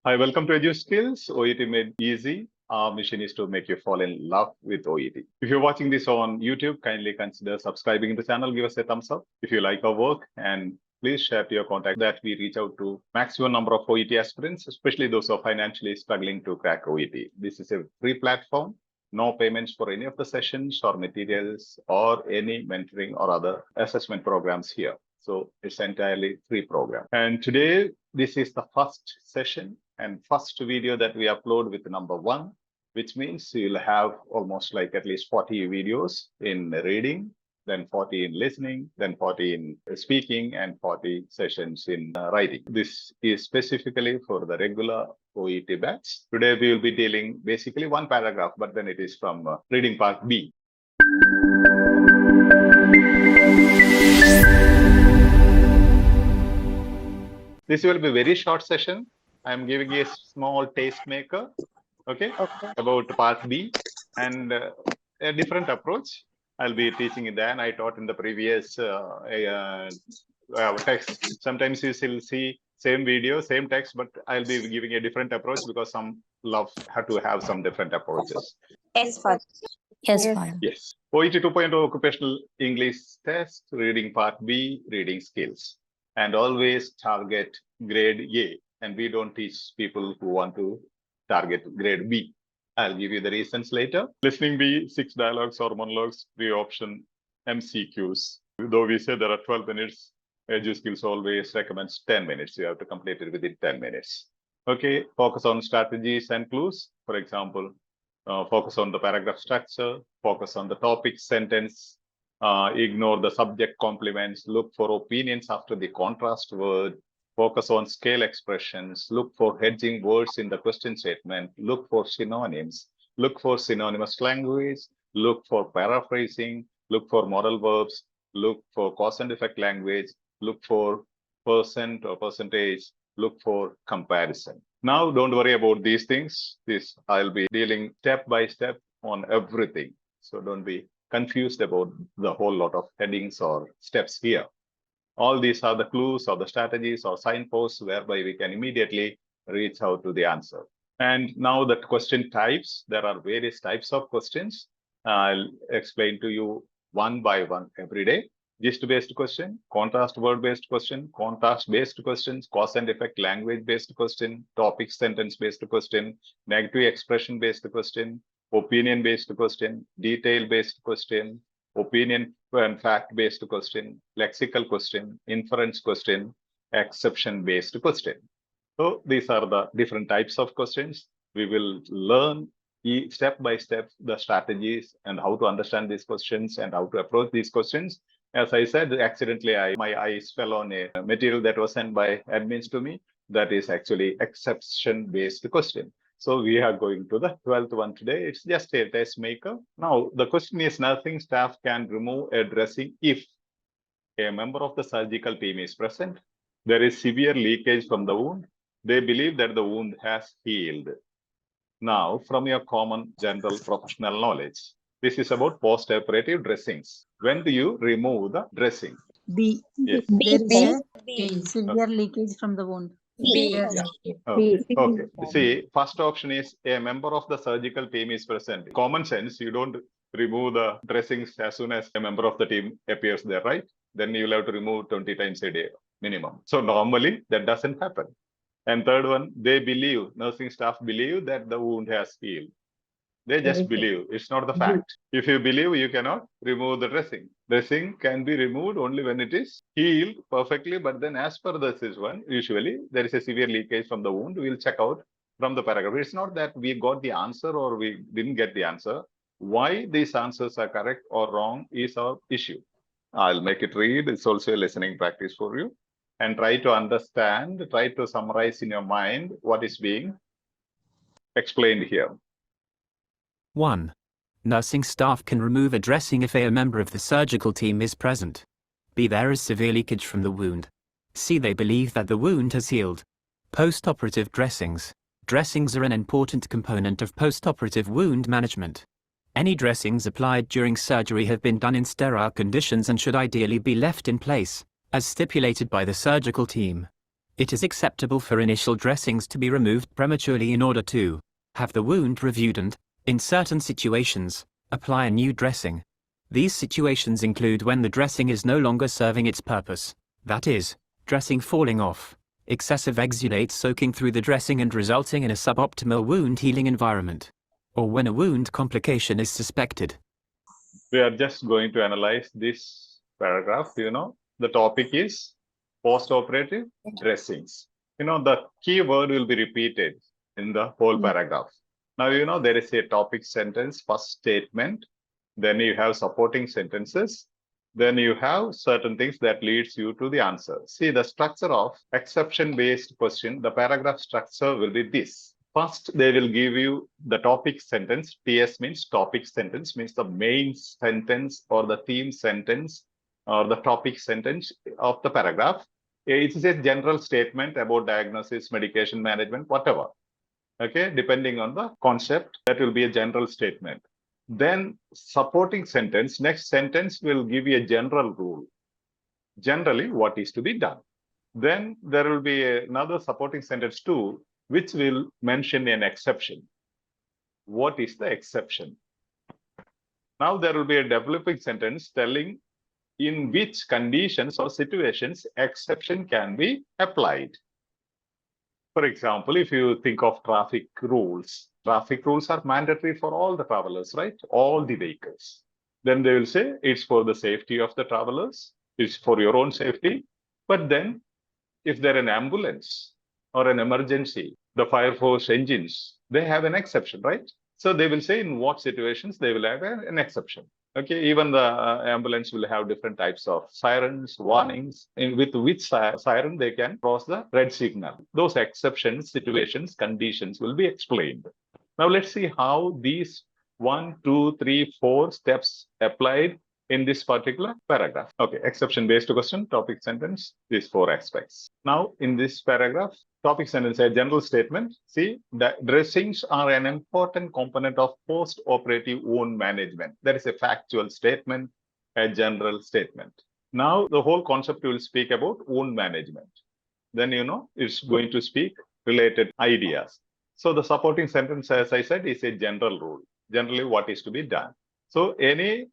Hi, welcome to Edu Skills, OET made easy. Our mission is to make you fall in love with OET. If you're watching this on YouTube, kindly consider subscribing to the channel, give us a thumbs up if you like our work, and please share to your contact that we reach out to maximum number of OET aspirants, especially those who are financially struggling to crack OET. This is a free platform, no payments for any of the sessions or materials or any mentoring or other assessment programs here. So it's entirely free program. And today, this is the first session and first video that we upload with number 1, which means you'll have almost like at least 40 videos in reading, then 40 in listening, then 40 in speaking, and 40 sessions in writing. This is specifically for the regular OET batch. Today, we will be dealing basically one paragraph, but then it is from reading part B. This will be a very short session. I'm giving you a small tastemaker, okay, about part B and a different approach. I'll be teaching it than I taught in the previous text. Sometimes you will see same video, same text, but I'll be giving a different approach because some have to have some different approaches. Yes, fine. Yes, fine. Yes. OET 2.0 Occupational English Test, reading part B, reading skills. And always target grade A. And we don't teach people who want to target grade B. I'll give you the reasons later. Listening B, 6 dialogues or monologues, 3 option MCQs. Though we say there are 12 minutes, Edu Skills always recommends 10 minutes. You have to complete it within 10 minutes. Okay, focus on strategies and clues. For example, focus on the paragraph structure, focus on the topic sentence, ignore the subject complements, look for opinions after the contrast word, focus on scale expressions, look for hedging words in the question statement, look for synonyms, look for synonymous language, look for paraphrasing, look for modal verbs, look for cause and effect language, look for percent or percentage, look for comparison. Now, don't worry about these things. I'll be dealing step by step on everything. So don't be confused about the whole lot of headings or steps here. All these are the clues or the strategies or signposts whereby we can immediately reach out to the answer. And now the question types, there are various types of questions. I'll explain to you one by one every day. Gist-based question, contrast word-based question, contrast-based questions, cause and effect language-based question, topic sentence-based question, negative expression-based question, opinion-based question, detail-based question, opinion and fact-based question, lexical question, inference question, exception-based question. So these are the different types of questions. We will learn step by step the strategies and how to understand these questions and how to approach these questions. As I said, accidentally, my eyes fell on a material that was sent by admins to me. That is actually exception-based question. So we are going to the 12th one today. It's just a test maker. Now, the question is, nursing staff can remove a dressing if a member of the surgical team is present, there is severe leakage from the wound, they believe that the wound has healed. Now, from your common general professional knowledge, this is about post-operative dressings. When do you remove the dressing? B. Yes. There is B. a severe leakage from the wound. B. Yeah. Okay. See, first option is a member of the surgical team is present. Common sense, you don't remove the dressings as soon as a member of the team appears there, right? Then you'll have to remove 20 times a day minimum. So normally that doesn't happen. And third one, they believe, nursing staff believe that the wound has healed. They just believe. It's not the fact. If you believe, you cannot remove the dressing. Dressing can be removed only when it is healed perfectly. But then as per this one, usually there is a severe leakage from the wound. We'll check out from the paragraph. It's not that we got the answer or we didn't get the answer. Why these answers are correct or wrong is our issue. I'll make it read. It's also a listening practice for you. And try to understand, try to summarize in your mind what is being explained here. 1. Nursing staff can remove a dressing if a member of the surgical team is present. B. There is severe leakage from the wound. C. They believe that the wound has healed. Post-operative dressings. Dressings are an important component of post-operative wound management. Any dressings applied during surgery have been done in sterile conditions and should ideally be left in place, as stipulated by the surgical team. It is acceptable for initial dressings to be removed prematurely in order to have the wound reviewed and, in certain situations, apply a new dressing. These situations include when the dressing is no longer serving its purpose, that is, dressing falling off, excessive exudate soaking through the dressing and resulting in a suboptimal wound healing environment, or when a wound complication is suspected. We are just going to analyze this paragraph. The topic is post-operative dressings. The key word will be repeated in the whole paragraph. Now, there is a topic sentence, first statement. Then you have supporting sentences. Then you have certain things that leads you to the answer. See, the structure of exception-based question, the paragraph structure will be this. First, they will give you the topic sentence. TS means topic sentence, means the main sentence or the theme sentence or the topic sentence of the paragraph. It is a general statement about diagnosis, medication management, whatever. Okay, depending on the concept, that will be a general statement. Then supporting sentence, next sentence will give you a general rule. Generally, what is to be done. Then there will be another supporting sentence too, which will mention an exception. What is the exception? Now there will be a developing sentence telling in which conditions or situations exception can be applied. For example, if you think of traffic rules are mandatory for all the travelers, right? All the vehicles. Then they will say it's for the safety of the travelers, it's for your own safety. But then if there is an ambulance or an emergency, the fire force engines, they have an exception, right? So they will say in what situations they will have an exception. Okay, even the ambulance will have different types of sirens, warnings, and with which siren they can cross the red signal. Those exceptions, situations, conditions will be explained. Now let's see how these 1, 2, 3, 4 steps applied in this particular paragraph. Okay, exception-based question, topic sentence, these 4 aspects. Now in this paragraph, topic sentence, a general statement. See, the dressings are an important component of post-operative wound management. That is a factual statement, a general statement. Now the whole concept will speak about wound management. Then, it's going to speak related ideas. So the supporting sentence, as I said, is a general rule. Generally, what is to be done. So any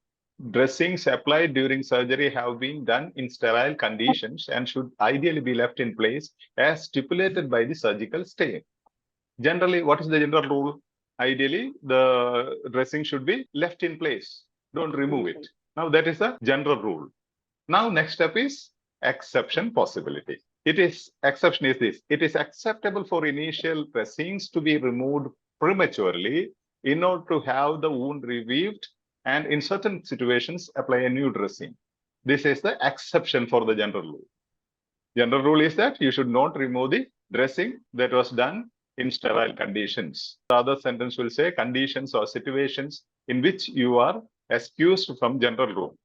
dressings applied during surgery have been done in sterile conditions and should ideally be left in place as stipulated by the surgical team. Generally, what is the general rule? Ideally, the dressing should be left in place. Don't remove it. Now, that is the general rule. Now, next step is exception possibility. Exception is this. It is acceptable for initial dressings to be removed prematurely in order to have the wound revived, and in certain situations, apply a new dressing. This is the exception for the general rule. General rule is that you should not remove the dressing that was done in sterile conditions. The other sentence will say conditions or situations in which you are excused from general rule.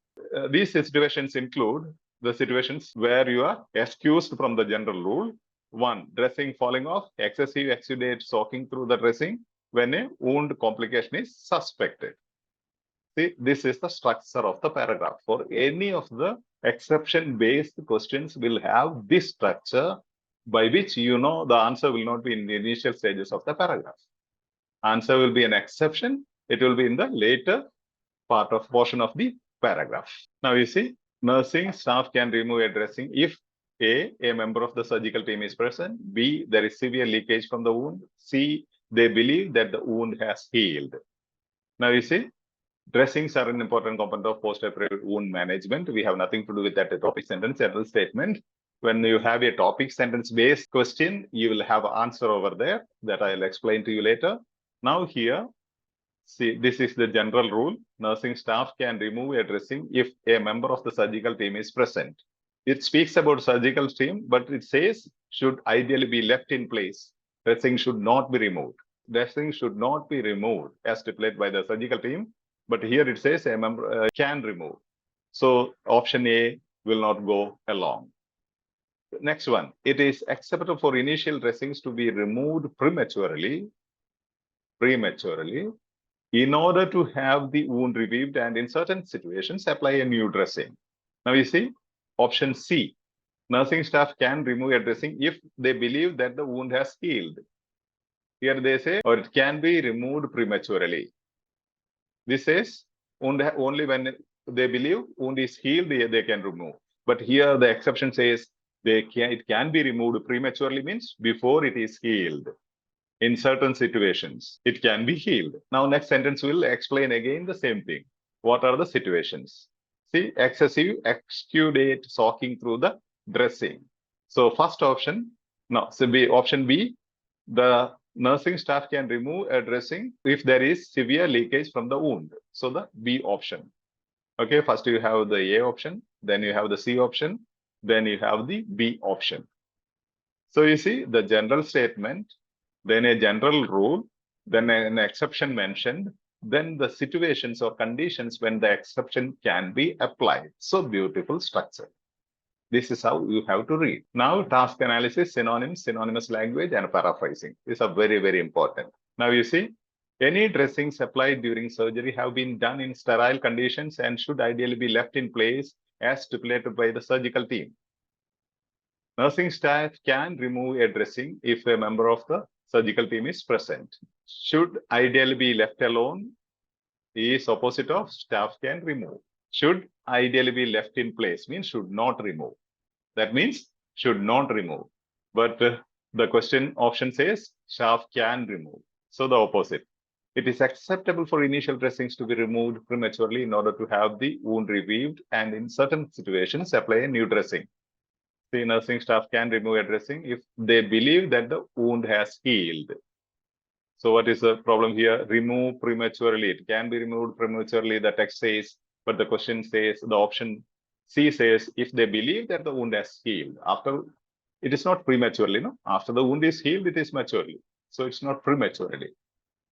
These situations include the situations where you are excused from the general rule. 1, dressing falling off, excessive exudate soaking through the dressing when a wound complication is suspected. See, this is the structure of the paragraph. For any of the exception-based questions will have this structure by which the answer will not be in the initial stages of the paragraph. Answer will be an exception. It will be in the later portion of the paragraph. Now you see, nursing staff can remove a dressing if A, a member of the surgical team is present, B, there is severe leakage from the wound, C, they believe that the wound has healed. Now you see, dressings are an important component of post-operative wound management. We have nothing to do with that topic sentence, general statement. When you have a topic sentence-based question, you will have an answer over there that I'll explain to you later. Now here, see, this is the general rule. Nursing staff can remove a dressing if a member of the surgical team is present. It speaks about surgical team, but it says should ideally be left in place. Dressing should not be removed. Dressing should not be removed as stipulated by the surgical team. But here it says a member can remove. So option A will not go along. Next one, it is acceptable for initial dressings to be removed prematurely in order to have the wound revived and in certain situations apply a new dressing. Now you see option C. Nursing staff can remove a dressing if they believe that the wound has healed. Here they say, or it can be removed prematurely. This says only when they believe wound is healed, they can remove. But here the exception says it can be removed prematurely, means before it is healed. In certain situations, it can be healed. Now, next sentence will explain again the same thing. What are the situations? See, excessive exudate soaking through the dressing. So first option, option B, the nursing staff can remove a dressing if there is severe leakage from the wound. So the B option. Okay, first you have the A option, then you have the C option, then you have the B option. So you see the general statement, then a general rule, then an exception mentioned, then the situations or conditions when the exception can be applied. So beautiful structure. This is how you have to read. Now, task analysis, synonyms, synonymous language, and paraphrasing. These are very, very important. Now, you see, any dressings applied during surgery have been done in sterile conditions and should ideally be left in place as stipulated by the surgical team. Nursing staff can remove a dressing if a member of the surgical team is present. Should ideally be left alone is opposite of staff can remove. Should ideally be left in place means should not remove. That means should not remove. But the question option says staff can remove. So the opposite. It is acceptable for initial dressings to be removed prematurely in order to have the wound revived and in certain situations apply a new dressing. The nursing staff can remove a dressing if they believe that the wound has healed. So what is the problem here? Remove prematurely. It can be removed prematurely, the text says, but the question says, the option C says, if they believe that the wound has healed. After, it is not prematurely, no? After the wound is healed, it is maturely. So it's not prematurely.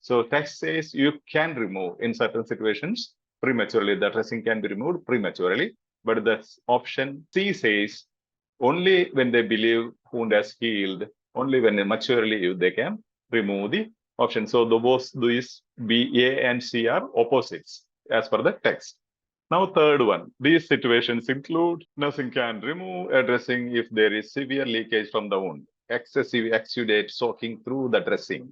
So text says you can remove in certain situations prematurely. The dressing can be removed prematurely, but the option C says only when they believe wound has healed, only when maturely they can remove the option. So the both these B, A, and C are opposites as per the text. Now, third one, these situations include nursing can remove a dressing if there is severe leakage from the wound, excessive exudate soaking through the dressing,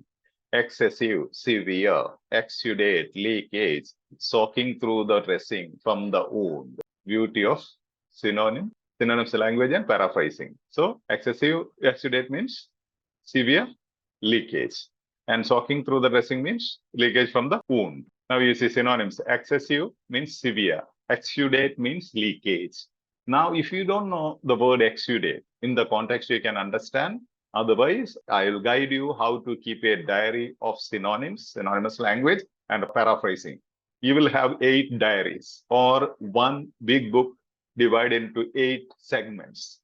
excessive, severe, exudate, leakage, soaking through the dressing from the wound. Beauty of synonyms language and paraphrasing. So excessive exudate means severe leakage, and soaking through the dressing means leakage from the wound. Now you see synonyms. Excessive means severe. Exudate means leakage. Now, if you don't know the word exudate, in the context you can understand. Otherwise, I will guide you how to keep a diary of synonyms, synonymous language, and paraphrasing. You will have 8 diaries or one big book divided into 8 segments.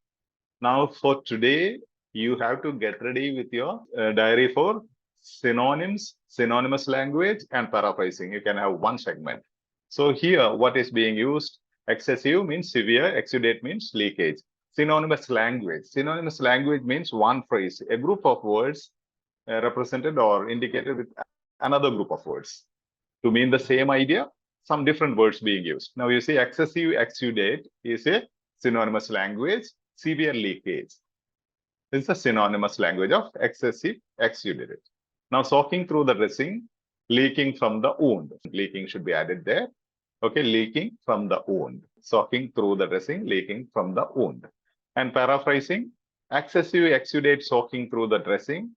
Now, for today, you have to get ready with your diary for synonyms, synonymous language, and paraphrasing. You can have one segment. So here, what is being used? Excessive means severe, exudate means leakage. Synonymous language. Synonymous language means one phrase, a group of words represented or indicated with another group of words. To mean the same idea, some different words being used. Now you see excessive exudate is a synonymous language, severe leakage. This is a synonymous language of excessive exudate. Now soaking through the dressing, leaking from the wound. Leaking should be added there. Okay, leaking from the wound. Soaking through the dressing, leaking from the wound. And paraphrasing, excessive exudate soaking through the dressing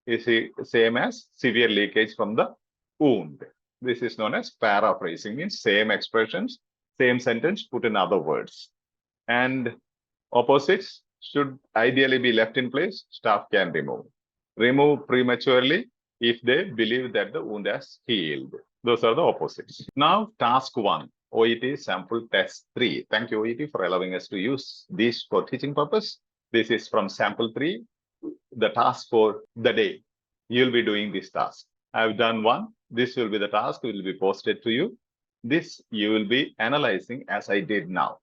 is the same as severe leakage from the wound. This is known as paraphrasing, means same expressions, same sentence put in other words. And opposites should ideally be left in place, staff can remove. Remove prematurely if they believe that the wound has healed. Those are the opposites. Now, task 1, OET sample test 3. Thank you, OET, for allowing us to use this for teaching purpose. This is from sample 3, the task for the day. You'll be doing this task. I've done one. This will be the task, will be posted to you. This you will be analyzing as I did now.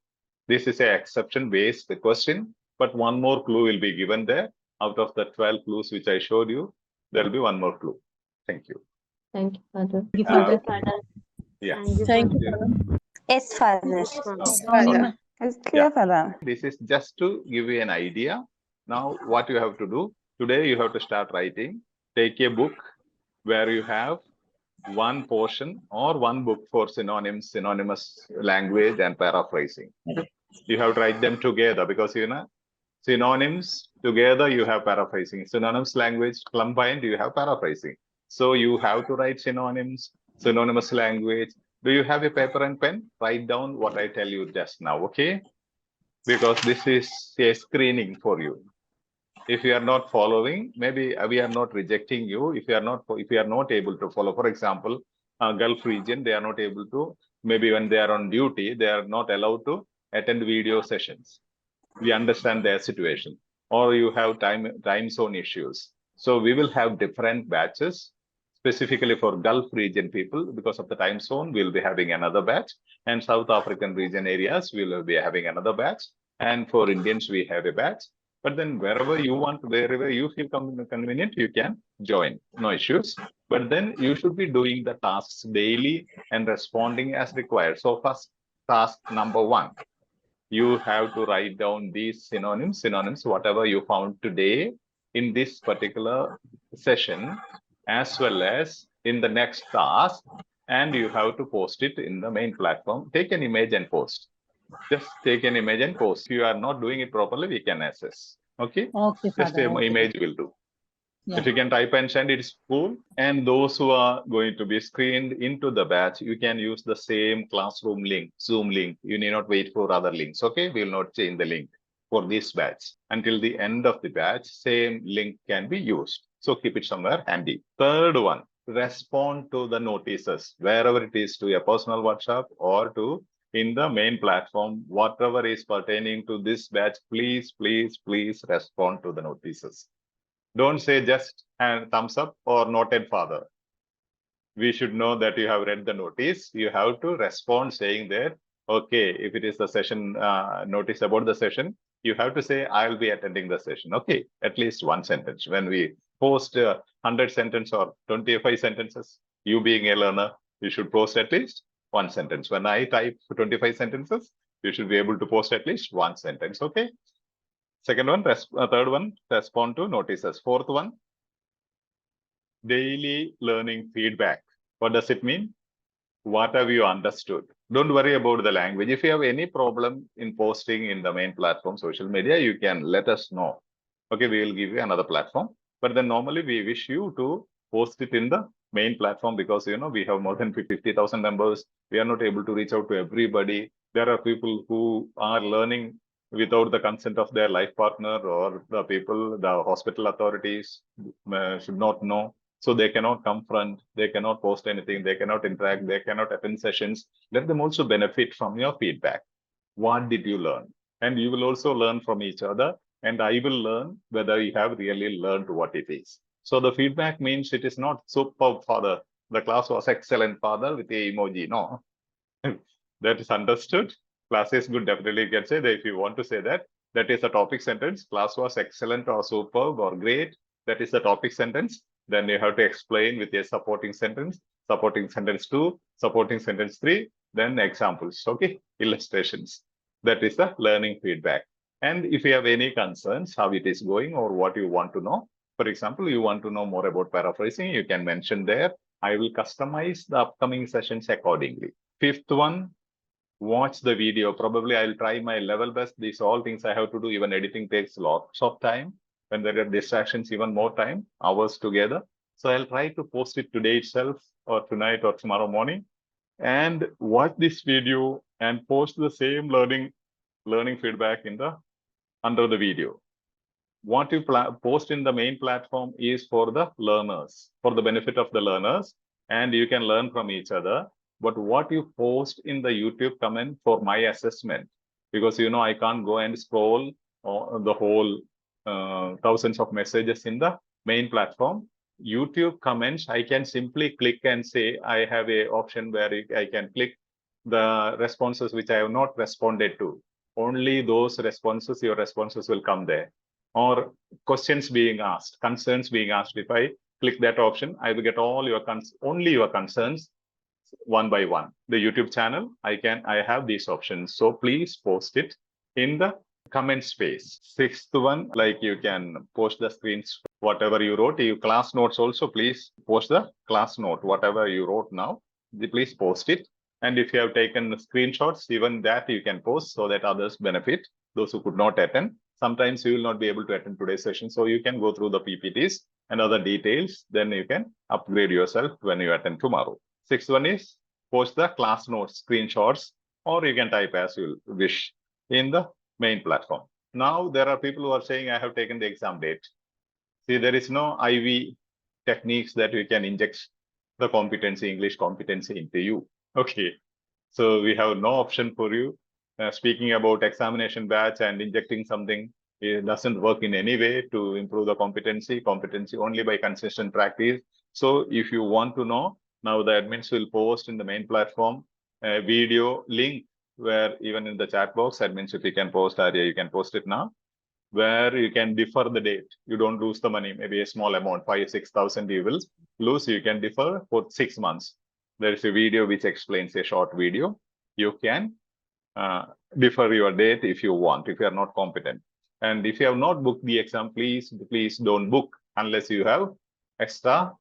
This is an exception-based question, but one more clue will be given there. Out of the 12 clues which I showed you, there will be one more clue. Thank you. Thank you, Father. Yeah. Thank you, Father. Yeah. Yes, Father. Sorry. It's clear, Father. This is just to give you an idea. Now, what you have to do today, you have to start writing. Take a book where you have one portion or one book for synonyms, synonymous language, and paraphrasing. You have to write them together because synonyms together you have paraphrasing. Synonyms language combined you have paraphrasing. So you have to write synonyms, synonymous language. Do you have a paper and pen? Write down what I tell you just now, okay? Because this is a screening for you. If you are not following, maybe we are not rejecting you. If you are not able to follow, for example, Gulf region, they are not able to, maybe when they are on duty, they are not allowed to attend video sessions. We understand their situation, or you have time zone issues. So we will have different batches specifically for Gulf region people. Because of the time zone, we'll be having another batch, and South African region areas will be having another batch, and for Indians we have a batch. But then wherever you want, wherever you feel convenient, you can join, no issues. But then you should be doing the tasks daily and responding as required. So first, task number 1, you have to write down these synonyms, whatever you found today in this particular session, as well as in the next task, and you have to post it in the main platform. Take an image and post. Just take an image and post. If you are not doing it properly, we can assess. Okay? Okay, Just Father. an image will do. Yeah. If you can type and send, it's cool. And those who are going to be screened into the batch, you can use the same classroom link, Zoom link. You need not wait for other links. Okay, we will not change the link for this batch. Until the end of the batch, same link can be used. So keep it somewhere handy. Third one, respond to the notices, wherever it is, to your personal WhatsApp or to in the main platform, whatever is pertaining to this batch, please respond to the notices. Don't say just thumbs up or noted, Father. We should know that you have read the notice. You have to respond saying that, okay, if it is the session notice about the session, you have to say, I'll be attending the session. Okay, at least one sentence. When we post 100 sentences or 25 sentences, you being a learner, you should post at least one sentence. When I type 25 sentences, you should be able to post at least one sentence. Okay. Second one, third one, respond to notices. Fourth one, daily learning feedback. What does it mean? What have you understood? Don't worry about the language. If you have any problem in posting in the main platform, social media, you can let us know. Okay, we will give you another platform. But then normally we wish you to post it in the main platform because, we have more than 50,000 members. We are not able to reach out to everybody. There are people who are learning without the consent of their life partner, or the people, the hospital authorities should not know. So they cannot confront, they cannot post anything, they cannot interact, they cannot attend sessions. Let them also benefit from your feedback. What did you learn? And you will also learn from each other. And I will learn whether you have really learned what it is. So the feedback means it is not superb, Father. The class was excellent, Father, with the emoji. No, that is understood. Class is good, definitely you can say that. If you want to say that, that is a topic sentence. Class was excellent or superb or great. That is the topic sentence. Then you have to explain with a supporting sentence 2, supporting sentence 3, then examples, okay, illustrations. That is the learning feedback. And if you have any concerns, how it is going or what you want to know, for example, you want to know more about paraphrasing, you can mention there. I will customize the upcoming sessions accordingly. Fifth one, watch the video. Probably I'll try my level best. These all things I have to do. Even editing takes lots of time. When there are distractions, even more time, hours together. So I'll try to post it today itself or tonight or tomorrow morning, and watch this video and post the same learning feedback in the under the video. What you post in the main platform is for the learners, for the benefit of the learners, and you can learn from each other. But what you post in the YouTube comment for my assessment, because I can't go and scroll the whole thousands of messages in the main platform. YouTube comments, I can simply click and say I have a option where I can click the responses which I have not responded to. Only those responses, your responses will come there. Or questions being asked, concerns being asked. If I click that option, I will get all your only your concerns one by one. The YouTube channel, I have these options. So please post it in the comment space. Sixth one, like you can post the screens, whatever you wrote. You class notes also, please post the class note, whatever you wrote now, please post it. And if you have taken screenshots, even that you can post so that others benefit, those who could not attend. Sometimes you will not be able to attend today's session. So you can go through the PPTs and other details. Then you can upgrade yourself when you attend tomorrow. Sixth one is post the class notes, screenshots, or you can type as you wish in the main platform. Now there are people who are saying, I have taken the exam date. See, there is no IV techniques that we can inject the competency, English competency into you. Okay, so we have no option for you. Speaking about examination batch and injecting something, it doesn't work in any way to improve the competency only by consistent practice. So if you want to know, now the admins will post in the main platform a video link where even in the chat box, admins, if you can post, Arya, you can post it now, where you can defer the date. You don't lose the money, maybe a small amount, 5,000-6,000 you will lose. You can defer for 6 months. There is a video which explains, a short video. You can defer your date if you want, if you are not competent. And if you have not booked the exam, please don't book unless you have extra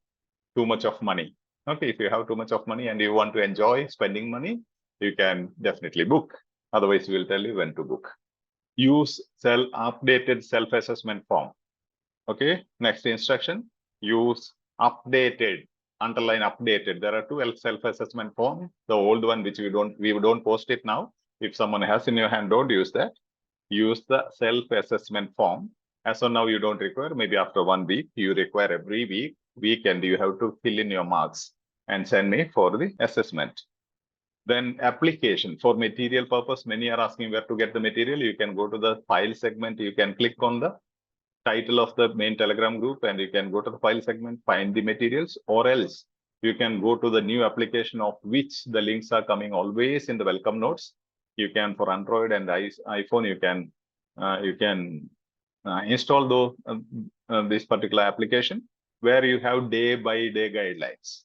too much of money. Okay, if you have too much of money and you want to enjoy spending money, you can definitely book. Otherwise, we will tell you when to book. Use updated self-assessment form. Okay, next instruction, use updated, underline updated. There are two self-assessment forms. The old one, which we don't post it now. If someone has in your hand, don't use that. Use the self-assessment form. As of now, you don't require. Maybe after 1 week, you require every weekend you have to fill in your marks and send me for the assessment. Then application for material purpose. Many are asking where to get the material. You can go to the file segment. You can click on the title of the main Telegram group and you can go to the file segment, find the materials, or else you can go to the new application of which the links are coming always in the welcome notes. You can, for Android and iPhone, you can install this particular application where you have day-by-day guidelines.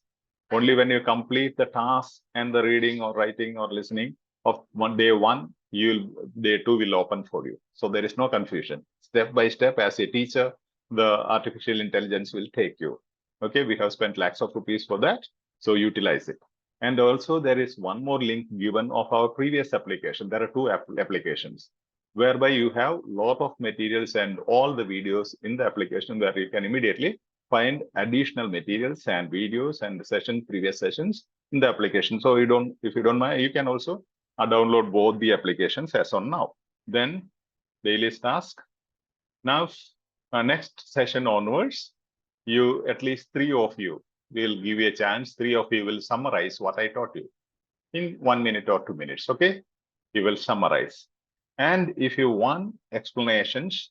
Only when you complete the task and the reading or writing or listening of day one, day two will open for you. So there is no confusion. Step by step, as a teacher, the artificial intelligence will take you. Okay, we have spent lakhs of rupees for that, so utilize it. And also there is one more link given of our previous application. There are two applications whereby you have a lot of materials and all the videos in the application where you can immediately find additional materials and videos and previous sessions in the application. So if you don't mind, you can also download both the applications as on now. Then daily task. Now, next session onwards, at least 3 of you will give you a chance. 3 of you will summarize what I taught you in 1 minute or 2 minutes. Okay, you will summarize. And if you want explanations,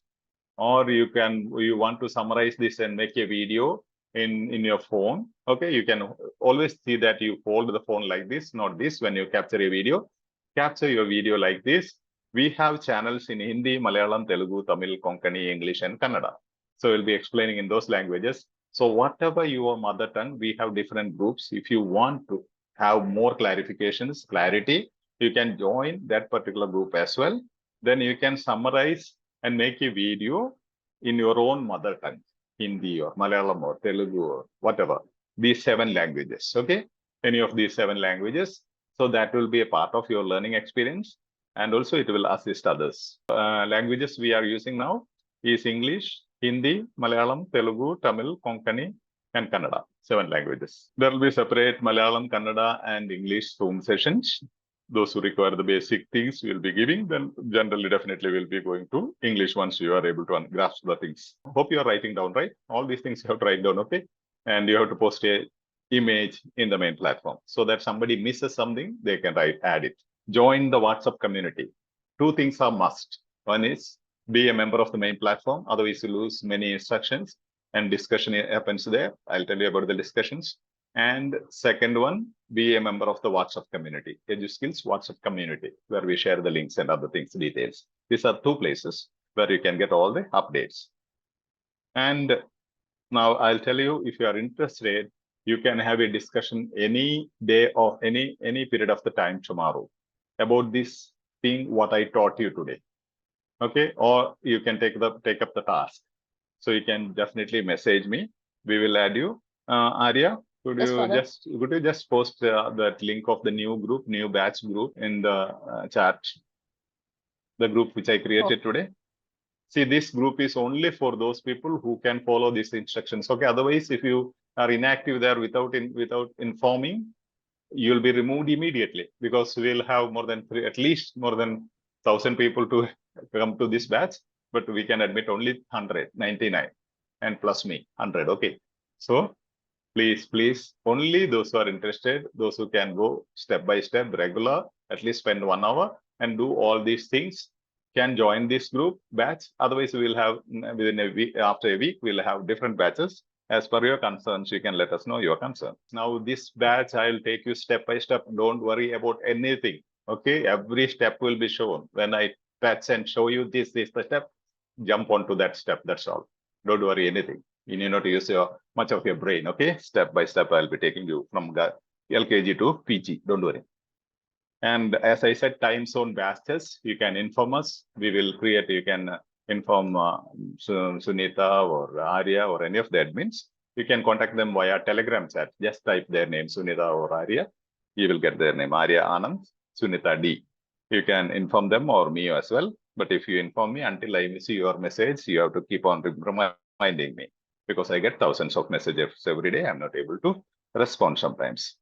or you want to summarize this and make a video in your phone, okay, you can always see that you hold the phone like this, not this. When you capture a video, capture your video like this. We have channels in Hindi, Malayalam, Telugu, Tamil, Konkani, English, and Kannada. So we'll be explaining in those languages. So whatever your mother tongue, we have different groups. If you want to have more clarifications, clarity, you can join that particular group as well. Then you can summarize and make a video in your own mother tongue, Hindi or Malayalam or Telugu or whatever, these 7 languages, okay? Any of these 7 languages. So that will be a part of your learning experience, and also it will assist others. Languages we are using now is English, Hindi, Malayalam, Telugu, Tamil, Konkani, and Kannada, 7 languages. There will be separate Malayalam, Kannada, and English Zoom sessions. Those who require the basic things we will be giving, then generally definitely will be going to English once you are able to grasp the things. Hope you are writing down, right? All these things you have to write down, okay? And you have to post a image in the main platform so that somebody misses something, they can add it. Join the WhatsApp community. 2 things are must. One is be a member of the main platform, otherwise you lose many instructions and discussion happens there. I'll tell you about the discussions. And second one, be a member of the WhatsApp community, Edu Skills WhatsApp community, where we share the links and other things, details. These are 2 places where you can get all the updates. And now I'll tell you, if you are interested you can have a discussion any day or any period of the time tomorrow about this thing what I taught you today. Okay, or you can take up the task. So you can definitely message me. We will add you. Arya, could you just post that link of the new batch group in the chat, the group which I created today? See, this group is only for those people who can follow these instructions. Okay, otherwise, if you are inactive there without informing, you'll be removed immediately, because we'll have at least more than 1,000 people to come to this batch, but we can admit only 199 and plus me 100. Okay, so please, only those who are interested, those who can go step by step, regular, at least spend 1 hour and do all these things, can join this group batch. Otherwise, we will have within a week, after a week, we'll have different batches. As per your concerns, you can let us know your concerns. Now, this batch, I'll take you step by step. Don't worry about anything. Okay, every step will be shown. When I touch and show you this is the step, jump onto that step. That's all. Don't worry anything. You need not to use much of your brain. Okay, step by step, I'll be taking you from LKG to PG. Don't worry. And as I said, time zone batches, you can inform us. We will create, you can inform Sunita or Arya or any of the admins. You can contact them via Telegram chat. Just type their name, Sunita or Arya. You will get their name, Arya Anand, Sunita D. You can inform them or me as well. But if you inform me, until I see your message, you have to keep on reminding me, because I get thousands of messages every day. I'm not able to respond sometimes.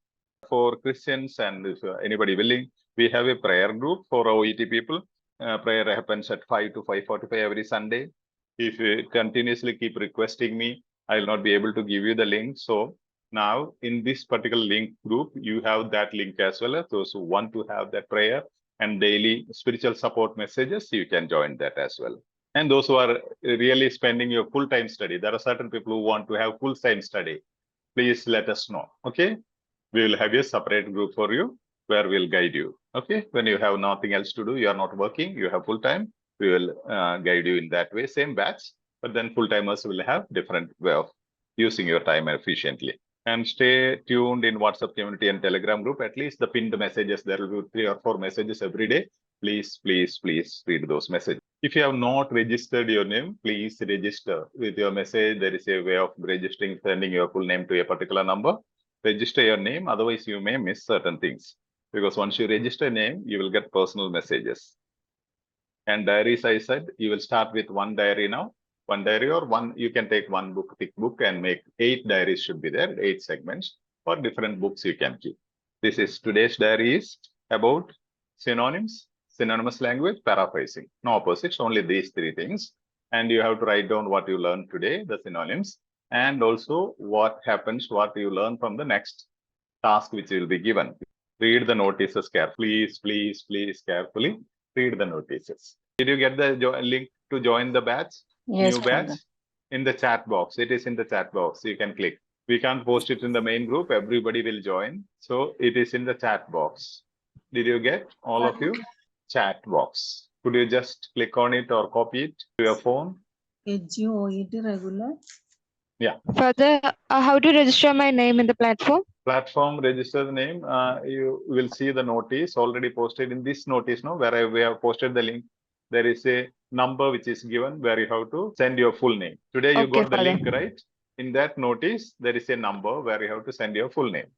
For Christians and if anybody willing, we have a prayer group for OET people. Prayer happens at 5 to 5:45 every Sunday. If you continuously keep requesting me, I will not be able to give you the link. So now in this particular link group, you have that link as well. Those who want to have that prayer and daily spiritual support messages, you can join that as well. And those who are really spending your full-time study, there are certain people who want to have full-time study. Please let us know. Okay. We will have a separate group for you where we'll guide you. Okay, when you have nothing else to do, you are not working, you have full time, we will guide you in that way. Same batch, but then full timers will have different way of using your time efficiently. And stay tuned in WhatsApp community and Telegram group. At least the pinned messages, there will be 3 or 4 messages every day. Please read those messages. If you have not registered your name, please register with your message. There is a way of registering, sending your full name to a particular number. Register your name, otherwise you may miss certain things, because once you register name, you will get personal messages. And diaries, I said, you will start with 1 diary now. 1 diary or you can take 1 book, thick book, and make 8 diaries should be there, 8 segments or different books you can keep. This is today's diary is about synonyms, synonymous language, paraphrasing. No opposites, only these 3 things. And you have to write down what you learned today, the synonyms, and also what happens, what you learn from the next task which will be given. Read the notices carefully. Please carefully read the notices. Did you get the link to join the batch? Yes, New batch? Father. In the chat box. It is in the chat box. You can click. We can't post it in the main group. Everybody will join. So it is in the chat box. Did you get, all of you? Chat box. Could you just click on it or copy it to your phone? Edu OET regular. Yeah. Further, how to register my name in the platform? Platform, register the name. You will see the notice already posted in this notice, no, where we have posted the link. There is a number which is given where you have to send your full name. Today you Okay, got the Father. link, right? In that notice, there is a number where you have to send your full name.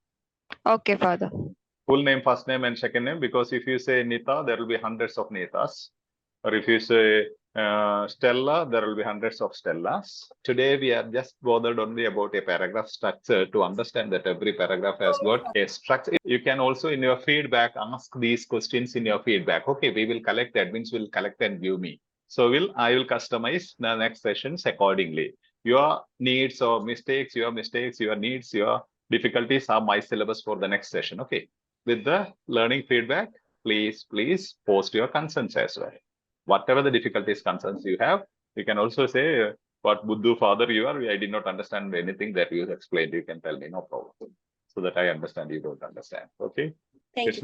Okay, Father. Full name, first name, and second name. Because if you say Nita, there will be hundreds of Nitas. Or if you say Stella, there will be hundreds of Stellas. Today, we are just bothered only about a paragraph structure to understand that every paragraph has got a structure. You can also, in your feedback, ask these questions in your feedback. Okay, we will collect, admins will collect and give me. So I will customize the next sessions accordingly. Your needs or mistakes, your needs, your difficulties are my syllabus for the next session. Okay, with the learning feedback, please post your concerns as well. Whatever the difficulties, concerns you have, you can also say, what Buddhu father you are, I did not understand anything that you explained. You can tell me, no problem. So that I understand, you don't understand. Okay. It's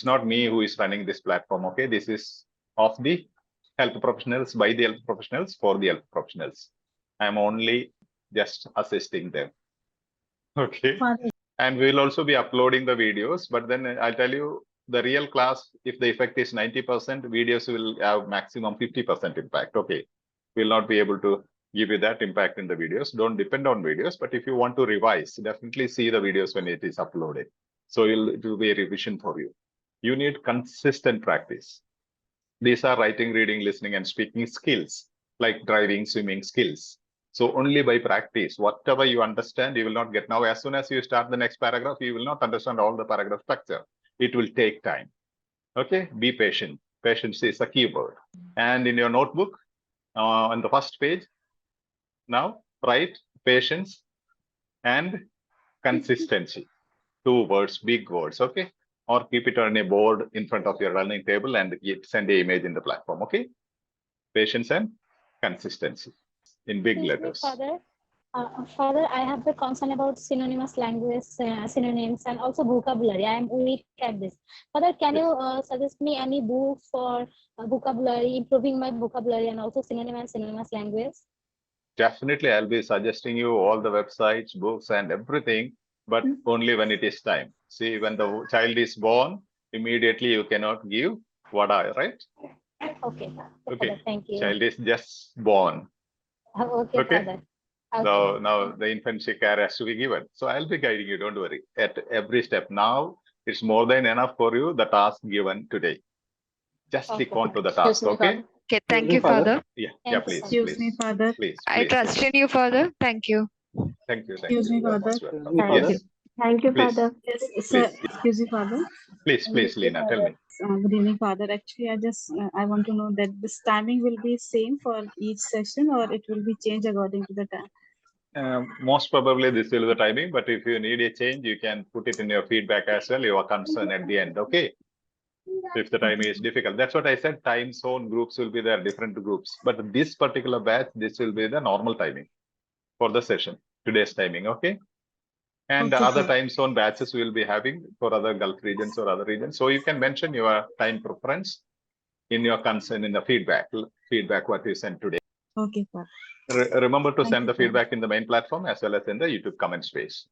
not me who is running this platform. Okay. This is of the health professionals, by the health professionals, for the health professionals. I'm only just assisting them. Okay. Father, And we'll also be uploading the videos, but then I'll tell you the real class, if the effect is 90%, videos will have maximum 50% impact. Okay. We'll not be able to give you that impact in the videos. Don't depend on videos, but if you want to revise, definitely see the videos when it is uploaded. So it will be a revision for you. You need consistent practice. These are writing, reading, listening, and speaking skills, like driving, swimming skills. So only by practice, whatever you understand, you will not get. Now, as soon as you start the next paragraph, you will not understand all the paragraph structure. It will take time. Okay, be patient. Patience is a keyword. And in your notebook, on the first page, now write patience and consistency. 2 words, big words, okay? Or keep it on a board in front of your learning table and send the image in the platform, okay? Patience and consistency in big Excuse me, letters. Father, I have the concern about synonymous language, synonyms, and also vocabulary. I am weak at this. Father, can you suggest me any books for vocabulary, improving my vocabulary, and also synonym and synonymous language? Definitely, I'll be suggesting you all the websites, books, and everything, but only when it is time. See, when the child is born, immediately you cannot give vada, right? Okay. Okay. Father, thank you. Child is just born. Okay, Okay. Father. So now the infancy care has to be given. So I'll be guiding you, don't worry, at every step. Now it's more than enough for you, the task given today. Just stick on to the task, okay? Okay, thank you, Father. Yeah, Thank you, please, excuse me, please, Father. please. I trust in you, Father. Thank you. Thank you. Excuse me, You are Father. most welcome. Thank Yes, you. Thank you, please, Father. Yes, sir. Please. Excuse me, Father. please, Lena, tell me. Good evening, Father. Actually, I want to know that this timing will be same for each session, or it will be changed according to the time. Most probably this will be the timing, but if you need a change, you can put it in your feedback as well, your concern at the end, okay? If the timing is difficult. That's what I said, time zone groups will be there, different groups. But this particular batch, this will be the normal timing for the session, today's timing, okay? And Okay, other sir. time zone batches we will be having for other Gulf regions or other regions. So you can mention your time preference in your concern in the feedback what you sent today. Okay, Father. Remember to Thank send you, the Father. feedback in the main platform as well as in the YouTube comment space.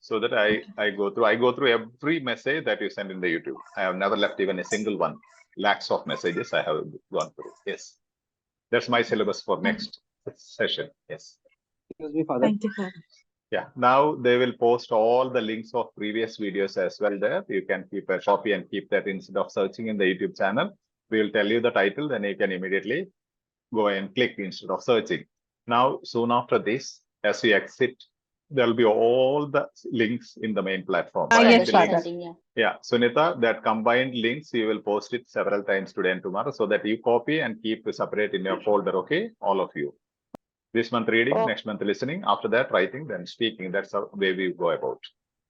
So that I go through every message that you send in the YouTube. I have never left even a single one. Lakhs of messages I have gone through. Yes. That's my syllabus for next session. Yes. Thank you, Father. Yeah. Now they will post all the links of previous videos as well there. You can keep a copy and keep that instead of searching in the YouTube channel. We will tell you the title, then you can immediately go and click instead of searching. Now, soon after this, as we exit, there will be all the links in the main platform. Yes, The Father. links. Yeah, Sunita, that combined links, you will post it several times today and tomorrow so that you copy and keep separate in your folder, okay? All of you. This month reading, Oh. next month listening, after that writing, then speaking. That's the way we go about.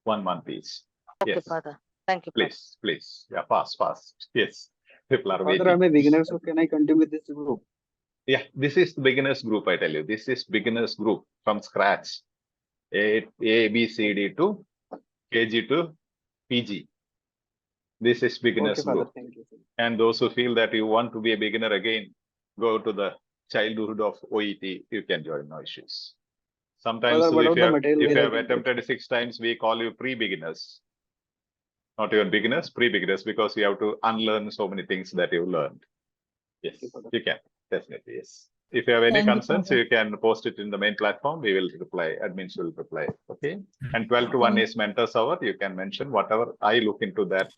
1 month each. Okay, Yes. Father. Thank you, Father. Please. Yeah, fast. Yes. People are Father, waiting. I'm a beginner, so can I continue with this group? Yeah, this is the beginners group, I tell you. This is beginners group from scratch. A, B, C, D to KG to PG. This is beginners Okay, Father, group. thank you. And those who feel that you want to be a beginner again, go to the childhood of OET. You can join, no issues. Sometimes Father, what if about you the have, material if you where I have can attempted 6 times, we call you pre-beginners. Not even beginners, pre-beginners, because you have to unlearn so many things that you learned. Yes, Okay, Father. you can. Definitely, yes. If you have any Thank you, concerns, Father. you can post it in the main platform. We will reply. Admins will reply. Okay. And 12 to 1 is mentors hour. You can mention whatever. I look into that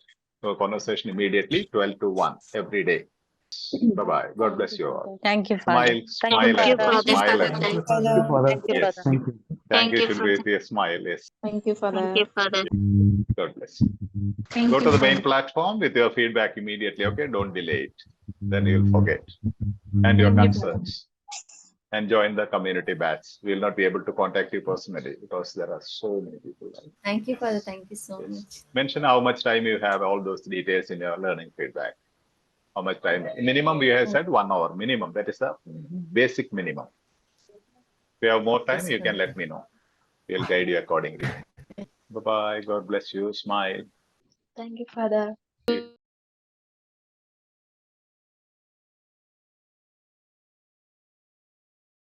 conversation immediately. 12 to 1 every day. Bye-bye. God bless you all. Thank you, Father. Smile, smile, and Thank you, Father. Thank you, yes. Father. Thank you should be with a smile. Yes. Thank you, Father. God bless. Go to the main platform with your feedback immediately. Okay. Don't delay it. Then you'll forget. And your concerns. And join the community batch. We will not be able to contact you personally because there are so many people. Thank you, Father. Thank you so Yes. much. Mention how much time you have, all those details in your learning feedback. How much time? Minimum, we have said 1 hour. Minimum. That is the basic minimum. If you have more time, Yes, you can Father. let me know. We'll guide you accordingly. Bye-bye. God bless you. Smile. Thank you, Father.